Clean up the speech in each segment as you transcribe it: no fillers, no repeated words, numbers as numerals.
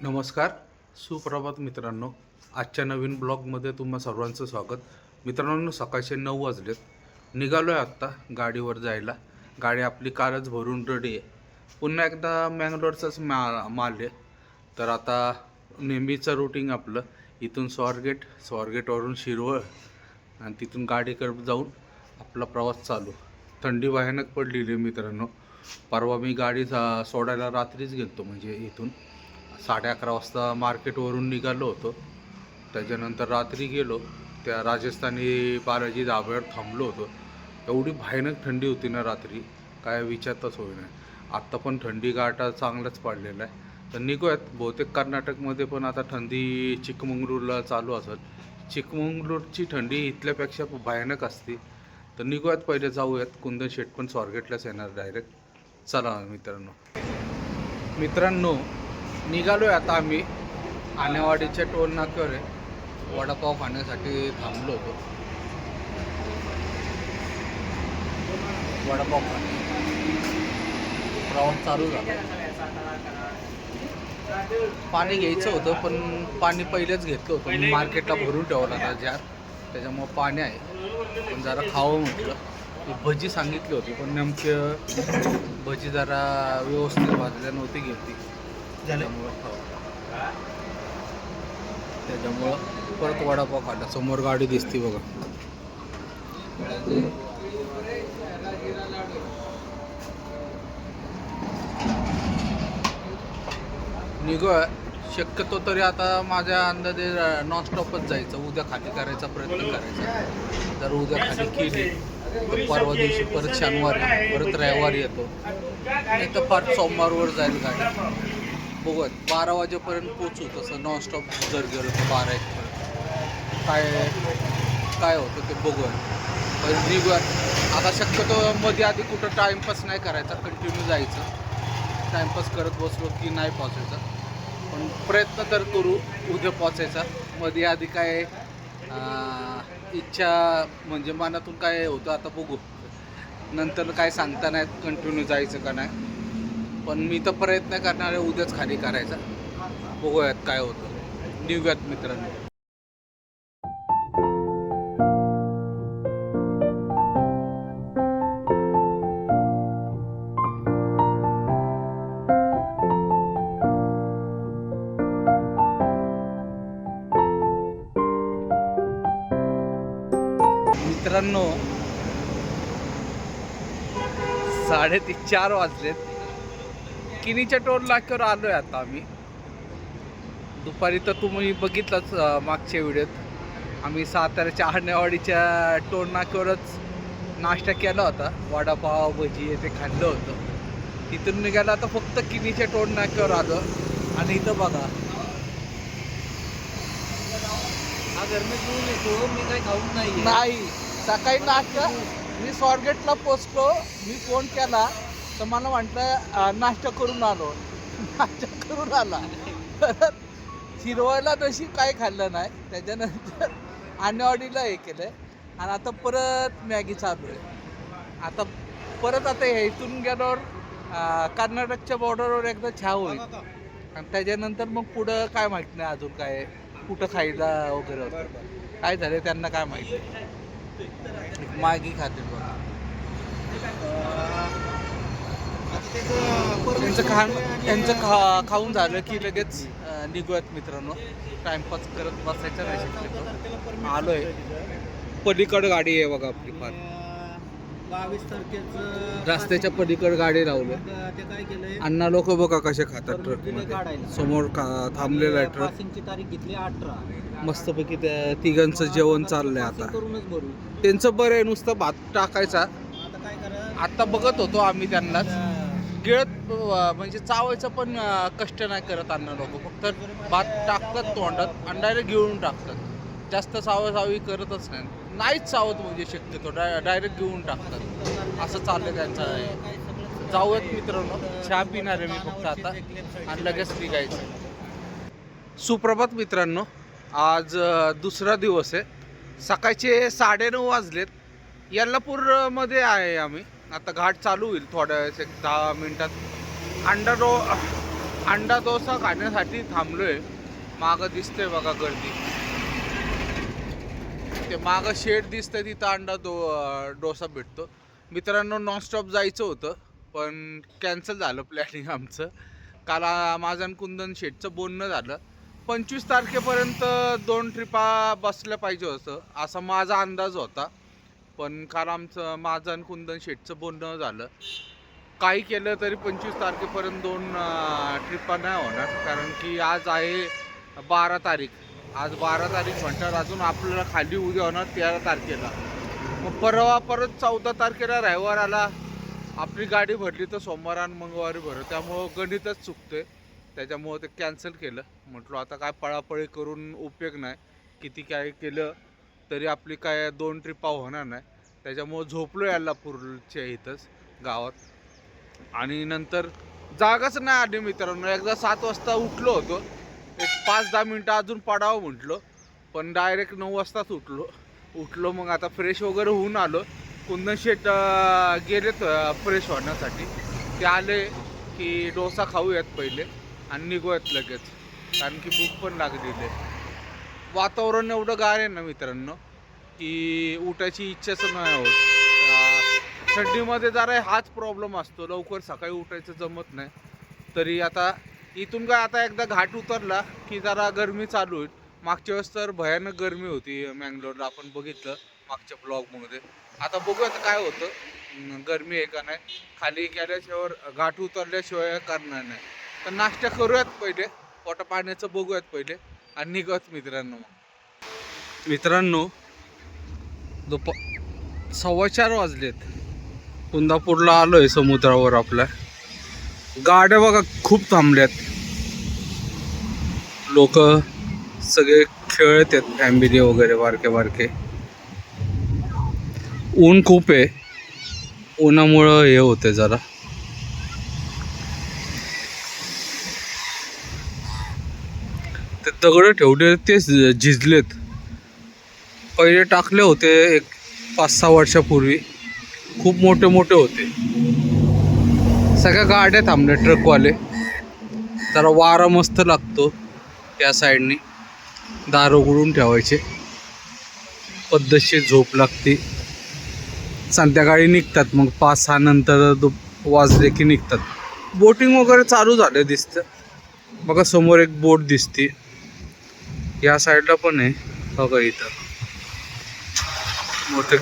नमस्कार, सुप्रभात मित्रांनो. आजच्या नवीन ब्लॉगमध्ये तुम्हा सर्वांचं स्वागत. मित्रांनो, सकाळचे 9 वाजलेत. निघालो आहे आत्ता गाडीवर जायला. गाडी आपली कारच भरून रेडी आहे. पुन्हा एकदा मँगलोरचाच माल आहे. तर आता नेहमीचं रुटीन आपलं इथून स्वारगेटवरून शिरवळ आणि तिथून गाडीकडे जाऊन आपला प्रवास चालू. थंडी भयानक पडलेली आहे मित्रांनो. परवा मी गाडी सोडायला रात्रीच गेलो, म्हणजे इथून 11:30 वाजता मार्केटवरून निघालो होतो. त्याच्यानंतर रात्री गेलो त्या राजस्थानी बालाजी धाब्यावर थांबलो होतो. एवढी भयानक थंडी होती ना रात्री, काय विचारताच होई नाही. आत्ता पण थंडी गाठा चांगलाच पडलेला आहे. तर निघूयात. बहुतेक कर्नाटकमध्ये पण आता थंडी चिकमंगळूरला चालू असेल. चिकमंगळूरची थंडी इथल्यापेक्षा भयानक असते. तर निघूयात, पहिले जाऊयात. कुंदन शेट पण स्वारगेटलाच येणार डायरेक्ट. चला मित्रांनो निघालो आहे आता आम्ही. आनेवाडीच्या टोल नाक्यावर आहे. वडापाव खाण्यासाठी थांबलो होतो. वडापाव खाणे प्रवास चालू झाला. पाणी घ्यायचं होतं, पण पाणी पहिलेच घेतलं होतं. मार्केटला भरून ठेवला होता जार, त्याच्यामुळं पाणी आहे. पण जरा खावं म्हटलं. भजी सांगितली होती, पण नेमकं भजी जरा व्यवस्थित भाजल्या नव्हती घेतली. त्याच्यामुळं परत वडापाव खाल्ला. समोर गाडी दिसते बघा. निघूया. शक्यतो तरी आता माझ्या अंदाजे नॉनस्टॉपच जायचं. उद्या खाली करायचा प्रयत्न करायचा. जर उद्या खाली केली तर परवा दिवशी परत शनिवारी, परत रविवारी येतो. नाही तर फार सोमवारवर जाईल गाडी. बघूयात 12 वाजेपर्यंत पोचू. तसं नॉनस्टॉप जर गेलो तर 12-1 काय होतं ते बघूयात. पण निघूयात आता. शक्यतो मध्ये आधी कुठं टाईमपास नाही करायचा, कंटिन्यू जायचं. टाईमपास करत बसलो की नाही पोचायचं. पण प्रयत्न तर करू उद्या पोचायचा. मध्ये आधी काय इच्छा म्हणजे मनातून काय होतं आता बघू. नंतर काय सांगता नाही कंटिन्यू जायचं का नाही. पण मी तर प्रयत्न करणार आहे उद्याच खाली करायचा. बघूयात काय होतं. निघूयात मित्रांनो. मित्रांनो 3:30-4 वाजलेत. किनीच्या टोल नाक्यावर आलो आहे आता आम्ही. दुपारी तर तुम्ही बघितलंच मागच्या व्हिडिओत. आम्ही साताऱ्याच्या आनेवाडीच्या टोल नाक्यावरच नाश्ता केला होता. वडापाव भजी ते खाल्लं होतं. तिथून निघायला आता फक्त किनीच्या टोल नाक्यावर आलो. आणि इथं बघा, हा घरनं घेऊन येतो. मी काही खाऊन नाही. सकाळी नाश्ता मी स्वारगेटला पोचलो. मी फोन केला तर मला म्हटलं नाश्ता करून आलो. नाश्ता करून आला. परत शिरवायला तशी काय खाल्लं नाही. त्याच्यानंतर आनेवाडीला हे केलं आणि आता परत मॅगी चालू आहे. आता परत आता इथून गेल्यावर कर्नाटकच्या बॉर्डरवर एकदा चहा होईल. आणि त्याच्यानंतर मग पुढं काय माहीत नाही अजून काय कुठं खायला वगैरे होतं. काय झालं त्यांना काय माहिती. मॅगी खाते बघा. त्यांचं खाऊन झालं की लगेच निघूयात मित्रांनो. टाइमपास करत बसायचं नाही शक्यतो. आलोय. पलीकडं गाडी आहे बघा आपली. फार 22 तारखेचं रस्त्याच्या पलीकड गाडी लावली. ते काय केलंय, अण्णा लोक बघा कसे खातात ट्रक काढायला समोर थांबलेला आहे ट्रक. पासिंगची तारीख घेतली 18. मस्तपैकी त्या तिघांचं जेवण चाललंय आता. करूनच भरू. त्यांचं बरं आहे, नुसतं भात टाकायचा. आता काय करा, आता बघत होतो आम्ही त्यांनाच. गिळत म्हणजे चावायचं पण कष्ट नाही करत अण्णा लोक. फक्त भात टाकतात तोंडात आणि डायरेक्ट गिळून टाकतात. जास्त सावासावी करतच नाही. नाहीच सावत म्हणजे शक्यतो डायरेक्ट घेऊन टाकतात. असं चाललंय त्यांचं. जाऊयात मित्रांनो. चहा पिणार आहे मी फक्त आता आणि लगेच निघायचं. सुप्रभात मित्रांनो. आज दुसरा दिवस आहे. सकाळचे 9:30 वाजलेत. यल्लापूरमध्ये आहे आम्ही. आता घाट चालू होईल थोड्या वेळेस, एक 10 मिनिटात. अंडा डोसा खाण्यासाठी थांबलोय. मागं दिसतंय बघा गर्दी. ते मागं शेड दिसतंय तिथं डोसा भेटतो. मित्रांनो नॉनस्टॉप जायचं होतं पण कॅन्सल झालं प्लॅनिंग आमचं. काल माझं आणि कुंदन शेटचं बोलणं झालं 25 तारखेपर्यंत 2 ट्रिपा बसल्या पाहिजे होतं असा माझा अंदाज होता. पण काल माझं आणि कुंदन शेटचं बोलणं झालं. काही केलं तरी 25 तारखेपर्यंत 2 ट्रिपा नाही होणार. कारण की आज आहे 12 तारीख. आज 12 तारीख म्हटल्यावर अजून आपल्याला खाली उद्या होणार 13 तारखेला. मग परत 14 तारखेला रविवार आला. आपली गाडी भरली तर सोमवार आणि मंगळवारी भरत. त्यामुळं गणितच चुकते. त्याच्यामुळं ते कॅन्सल केलं. म्हटलं आता काय पळापळी करून उपयोग नाही. किती काय केलं तरी आपली काय 2 ट्रिपा होणार नाही. त्याच्यामुळं झोपलो याल्लापूरच्या इथंच गावात. आणि नंतर जागाच नाही आली मित्रांनो. एकदा 7 वाजता उठलो होतो. एक 5-10 मिनटं अजून पडावं म्हटलं पण डायरेक्ट 9 वाजताच उठलो. मग आता फ्रेश वगैरे होऊन आलो. कुंदन शेट गेलेत फ्रेश होण्यासाठी. ते आले की डोसा खाऊयात पहिले आणि निघूयात लगेच. कारण की भूक पण लागलेली आहे. वातावरण एवढं गार आहे ना मित्रांनो की उठायची इच्छाच नाही होत. थंडीमध्ये जरा हाच प्रॉब्लेम असतो. लवकर सकाळी उठायचं जमत नाही. तरी आता इथून काय आता एकदा घाट उतरला की जरा गरमी चालू होईल. मागच्या वेळेस तर भयानक गरमी होती मँगलोरला. आपण बघितलं मागच्या ब्लॉगमध्ये. आता बघूयात काय होतं. गरमी आहे का नाही. खाली गेल्याशिवाय घाट उतरल्याशिवाय करणार नाही. तर नाश्ता करूयात पहिले. पोटा पाण्याचं बघूयात पहिले आणि निघत मित्रांनो. मित्रांनो 4:15 वाजलेत. कुंदापूरला आलोय समुद्रावर. आपल्या गाड्या बघा खूप थांबल्यात. लोक सगळे खेळत आहेत फॅमिली वगैरे बारके. ऊन खूप आहे. उन्हामुळं हे होते जरा. ते दगड ठेवले ते झिजलेत. पहिले टाकले होते एक 5-6 वर्षापूर्वी. खूप मोठे होते. सगळ्या गाड्या थांबल्या ट्रकवाले. जरा वारा मस्त लागतो त्या साईडनी. दार उघडून ठेवायचे. पद्धतशीर झोप लागते. संध्याकाळी निघतात मग 5-6 नंतर वाजले की निघतात. बोटिंग वगैरे चालू झाले दिसतं. बघा समोर एक बोट दिसते. या साईडला पण आहे बघा. इथं मोठे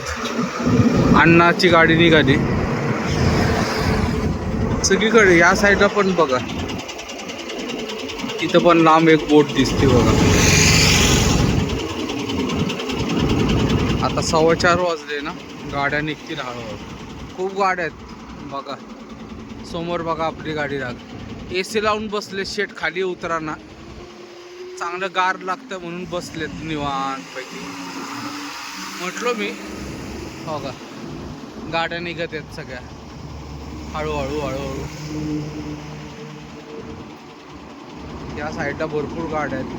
अण्णाची गाडी निघाली. सगळीकडे या साईडला पण बघा. इथं पण लांब एक बोट दिसते बघा. आता 4:15 वाजले ना. गाड्या निघतील हळूहळू. खूप गाड्या आहेत बघा. समोर बघा आपली गाडी लागली. AC लावून बसले. शेट खाली उतराना. चांगलं गार लागतं म्हणून बसलेत निवांतपैकी. म्हटलो मी बघा गाड्या निघत आहेत सगळ्या हळूहळू. या साईडला भरपूर गाड्या आहेत.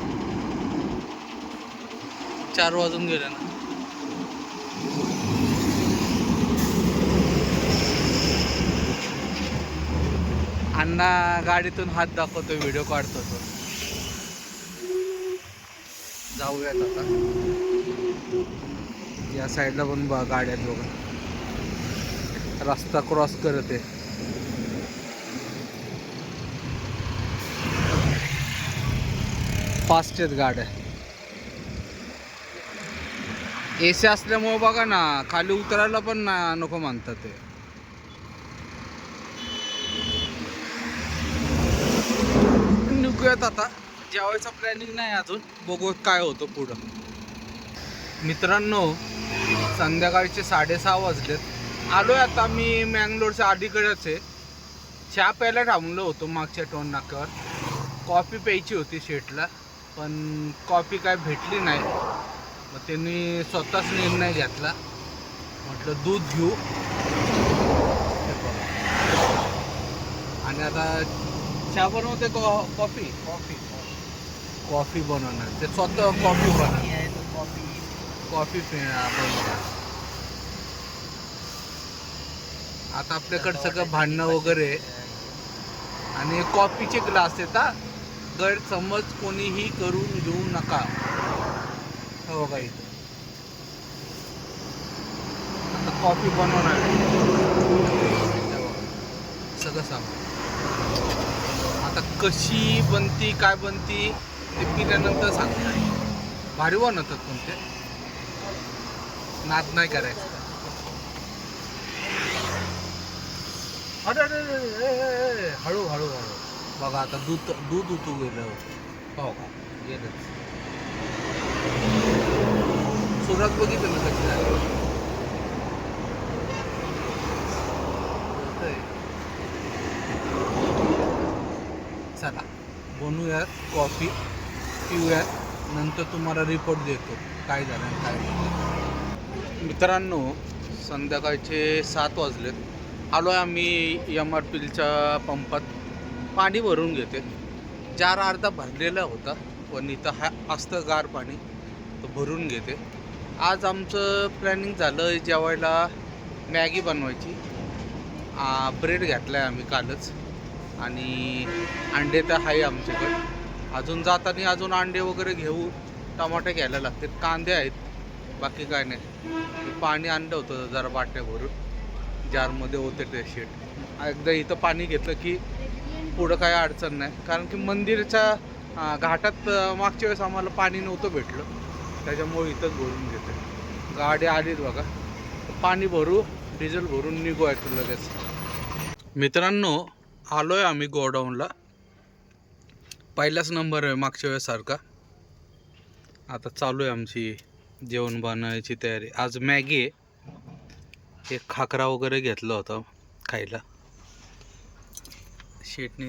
4 वाजून गेले ना. अण्णा गाडीतून हात दाखवतो. व्हिडिओ काढतो तो. जाऊयात आता. या साईडला पण गाड्या आहेत बघा. रस्ता क्रॉस करत आहे. फास्ट आहेत गाड्या. AC असल्यामुळे बघा ना खाली उतरायला पण नको म्हणतात ते. निघूयात आता. जेवायचं प्लॅनिंग नाही अजून. बघू काय होतं पुढं. मित्रांनो संध्याकाळचे 6:30 वाजलेत. आलोय आता मी मँगलोरच्या अलीकडेच आहे. चहा प्यायला थांबलो होतो मागच्या टोन नाक्यावर. कॉफी प्यायची होती शेटला पण कॉफी काय भेटली नाही. मग त्यांनी स्वतःच निर्णय घेतला. म्हटलं दूध घेऊ. आणि आता चहा बनवते कॉफी बनवणार. ते स्वतः कॉफी बनवणार. कॉफी बनवणार. आता आपल्याकडं सगळं भांडणं वगैरे आणि कॉफीचे ग्लास येतात, गैरसमज कोणीही करून घेऊ नका. हो का, इथं आता कॉफी बनवणार आहे. सगळं सांग आता कशी बनती काय बनती ते पिल्यानंतर सांगणार. भारी बनवतात पण ते, नाद नाही करायचं. अरे अरे अरे, ए, हळू हळू हळू बघा. आता दूध दूध उतू गेलं. हो का, गेलंच. सुरुवात बघितलं ना कशी झाली. चला बनवूयात कॉफी, पिऊयात, नंतर तुम्हाला रिपोर्ट देतो काय झालं आणि काय नाही. मित्रांनो, संध्याकाळचे 7 वाजलेत. आलो आहे आम्ही एम आर पीलच्या पंपात. पाणी भरून घेते. जार अर्धा भरलेला होता, पण इथं असतं गार पाणी, तर भरून घेते. आज आमचं प्लॅनिंग झालं जेवायला मॅगी बनवायची. ब्रेड घेतला आहे आम्ही कालच, आणि अंडे तर आहे आमच्याकडे. अजून जाताना अजून अंडे वगैरे घेऊ. टमाटे घ्यायला लागतात, कांदे आहेत, बाकी काय नाही. पाणी आणलं होतं जरा बाटल्या भरून, जारमध्ये होते ते शेट. एकदा इथं पाणी घेतलं की पुढं काय अडचण नाही, कारण की मंदिरच्या घाटात मागच्या वेळेस आम्हाला पाणी नव्हतं भेटलं, त्याच्यामुळे इथंच भरून घेते. गाडी आलीच बघा, पाणी भरू, डिझेल भरून निघू आहे लगेच. मित्रांनो, आलो आहे आम्ही गोडाऊनला. पहिलाच नंबर आहे मागच्या वेळेसारखा. आता चालू आहे आमची जेवण बनवायची तयारी. आज मॅगी आहे. एक खाकरा वगैरे घेतलं होतं खायला. शेटनी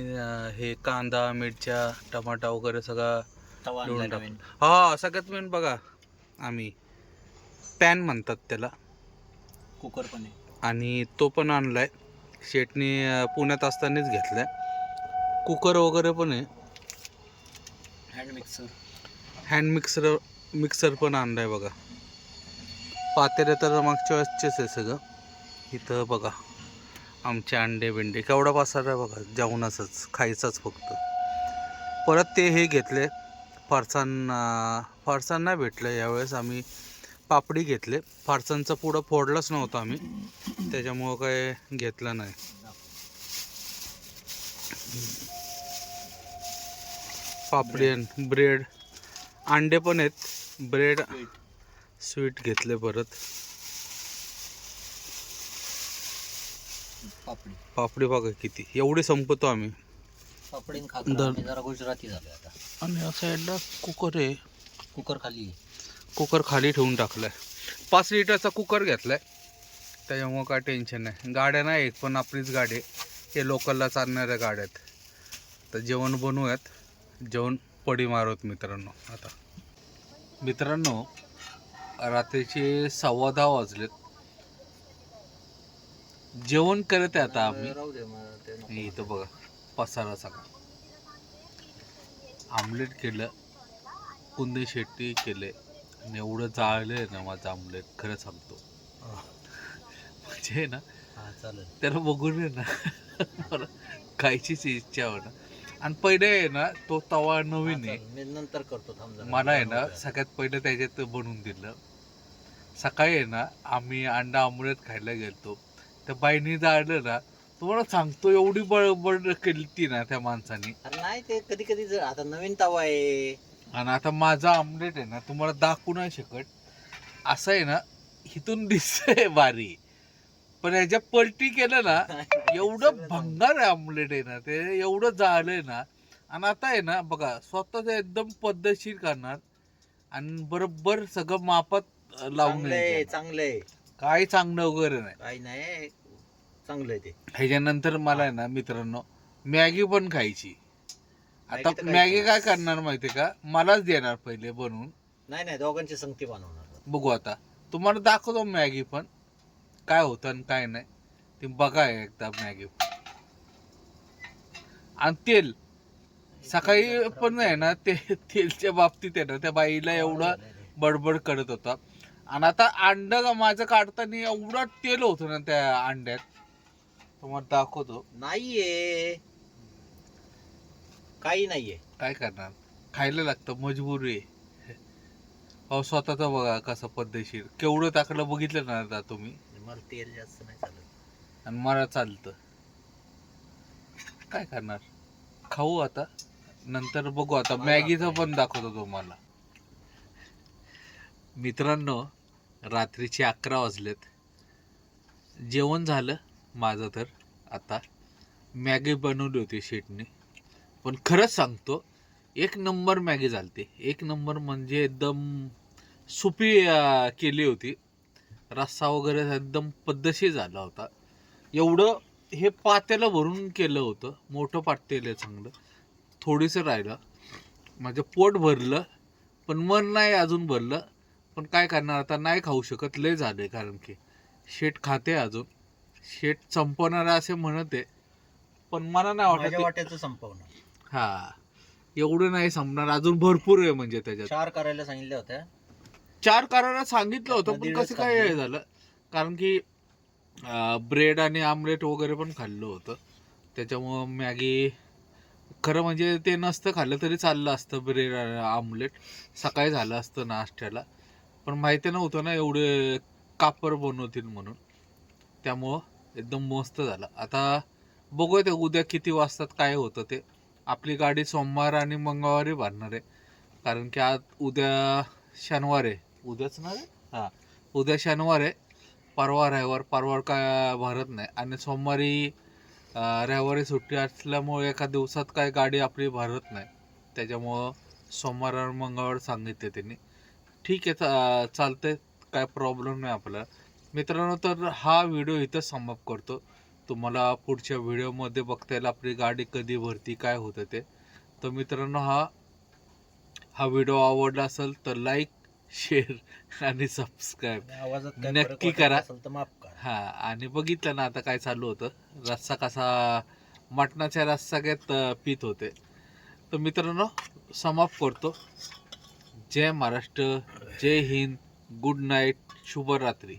हे कांदा मिरच्या टमाटा वगैरे सगळा देऊन टाक. हा, सगळ्यात मेन बघा, आम्ही पॅन म्हणतात त्याला, कुकर पण आहे. आणि तो पण आणलाय शेटनी, पुण्यात असतानाच घेतलाय. कुकर वगैरे पण आहे. हँड मिक्सर पण आणलाय बघा. पातेले तर मागच्या वेळेसचेच आहे सगळं. इथं बघा आमचे अंडे बिंडे केवढा पसारा आहे बघा, जेवणाचंच खायचंच फक्त. परत ते हे घेतले फरसाण नाही भेटलं यावेळेस. आम्ही पापडी घेतले. फरसाणचं पुढं फोडलंच नव्हतं आम्ही, त्याच्यामुळं काय घेतलं नाही. पापडी आणि ब्रेड, अंडे पण आहेत, ब्रेड स्वीट घेतले. परत पापडी बघा किती, एवढी संपतो आम्ही. पापडी जरा गुजराती झाले आता. आणि या साईडला कुकर आहे. कुकर खाली ठेवून टाकलाय. 5 लिटरचा कुकर घेतलाय, त्याच्यामुळं काय टेन्शन नाही. गाड्या नाही एक, पण आपलीच गाडी आहे. हे लोकलला चालणाऱ्या गाड्यात. तर जेवण बनवूयात, जेवण पडी मारूयात मित्रांनो. आता मित्रांनो, रात्रीचे 10:15 वाजलेत. जेवण करत आहे आता आम्ही. इथं बघा पसारा सगळा. आमलेट केलं, कुंदे शेट्टी केले, आणि एवढं जाळलंय ना माझं आमलेट, खरं सांगतो. म्हणजे ना त्याला बघून आहे ना मला खायचीच इच्छा होणार. आणि पहिले आहे ना तो तवा नवीन आहे, नंतर करतो. मला आहे ना सगळ्यात पहिले त्याच्यात बनवून दिलं. सकाळी आहे ना आम्ही अंडा आमलेट खायला गेलतो, त्या बाईनी जाळलं ना, तुम्हाला सांगतो एवढी बळबळ केली ना त्या माणसाने. नाही, ते कधी कधी आता नवीन तवा आहे. आणि आता माझा आमलेट आहे ना तुम्हाला दाखवू नाही शकत. असं आहे ना, इथून दिसतंय भारी, पण याच्या पलटी केलं ना एवढं भंगार आमलेट आहे ना, ते एवढं जाळलंय ना. आणि आता आहे ना बघा, स्वतःच एकदम पद्धतशीर करणार आणि बरोबर सगळं मापात लावून. चांगले काय चांगलं वगैरे नाही, काही नाही, चांगलं आहे ते. ह्याच्यानंतर मला आहे ना मित्रांनो मॅगी पण खायची. आता मॅगी काय करणार माहिती का, मलाच देणार पहिले बनवून. नाही, दोघांची संगती बनवणार. बघू आता, तुम्हाला दाखवतो मॅगी पण काय होतं आणि काय नाही ते बघा एकदा मॅगी. आणि तेल सकाळी पण आहे ना, ते तेलच्या बाबतीत आहे ना त्या बाईला एवढं बडबड करत होता. आणि आता अंडा माझं काढताना एवढं तेल होतं ना त्या अंड्यात, तुम्हाला दाखवतो. नाहीये काही नाहीये. काय करणार, खायला लागतं, मजबुरी आहे. अहो स्वतःचा बघा कसं पद्धतशीर, केवढं टाकलं बघितलं ना आता तुम्ही. मला तेल जास्त नाही चालत. आणि मला चालतं, काय करणार. खाऊ आता, नंतर बघू. आता मॅगीचं पण दाखवतो तुम्हाला. मित्रांनो, रात्रीचे 11 वाजलेत. जेवण झालं माझं. तर आता मॅगी बनवली होती शेटने, पण खरंच सांगतो एक नंबर मॅगी झालती. एक नंबर म्हणजे एकदम सुपी केली होती. रस्सा वगैरे एकदम पद्धतशीर झाला होता. एवढं हे पातेलं भरून केलं होतं, मोठं पातेलं चांगलं. थोडीसं राहिलं, माझं पोट भरलं पण मन नाही अजून भरलं. पण काय करणार आता, नाही खाऊ शकत, लय झाले. कारण की शेट खाते अजून, शेट संपवणार असे म्हणत आहे, पण मला नाही माझ्या वाटत. वाट्याचं संपवणं. हा, एवढं नाही संपणार, अजून भरपूर आहे. म्हणजे त्याच्यात 4 करायला सांगितल्या होत्या. 4 करायला सांगितलं होतं, पण दीडच कसं काय खाल्ली. हे झालं. कारण की ब्रेड आणि आमलेट वगैरे पण खाल्लं होतं, त्याच्यामुळं मॅगी. खरं म्हणजे ते नसतं खाल्लं तरी चाललं असतं, ब्रेड आणि आमलेट सकाळी झालं असतं नाश्त्याला. पण माहिती नव्हतं ना एवढे कापर बनवतील म्हणून, त्यामुळं एकदम मस्त झालं. आता बघूया ते उद्या किती वाजतात काय होतं ते. आपली गाडी सोमवार आणि मंगळवारी भरणार आहे, कारण की आज उद्या शनिवार आहे. उद्याच ना रे, हां, उद्या शनिवार आहे. परवा रविवार, परवा काय भरत नाही. आणि सोमवारी रविवारी सुट्टी असल्यामुळे एका दिवसात काय गाडी आपली भरत नाही. त्याच्यामुळं सोमवार आणि मंगळवार सांगितले त्यांनी. ठीक आहे, चालतंय, काय प्रॉब्लेम नाही आपल्याला. मित्रांनो, तर हा व्हिडिओ इथं समाप्त करतो. तुम्हाला पुढच्या व्हिडिओमध्ये बघता येईल आपली गाडी कधी भरती, काय होतं ते. तर मित्रांनो, हा व्हिडिओ आवडला असेल तर लाईक, शेअर आणि सबस्क्राईब आवाजात काय नक्की फरक वाटत करा. असेल तर माफ करा. हा, आणि बघितलं ना आता काय चालू होतं, रस्सा कसा मटणाच्या रस्सागत पीत होते. तर मित्रांनो, समाप्त करतो. जय महाराष्ट्र, जय हिंद, गुड नाईट, शुभरात्री.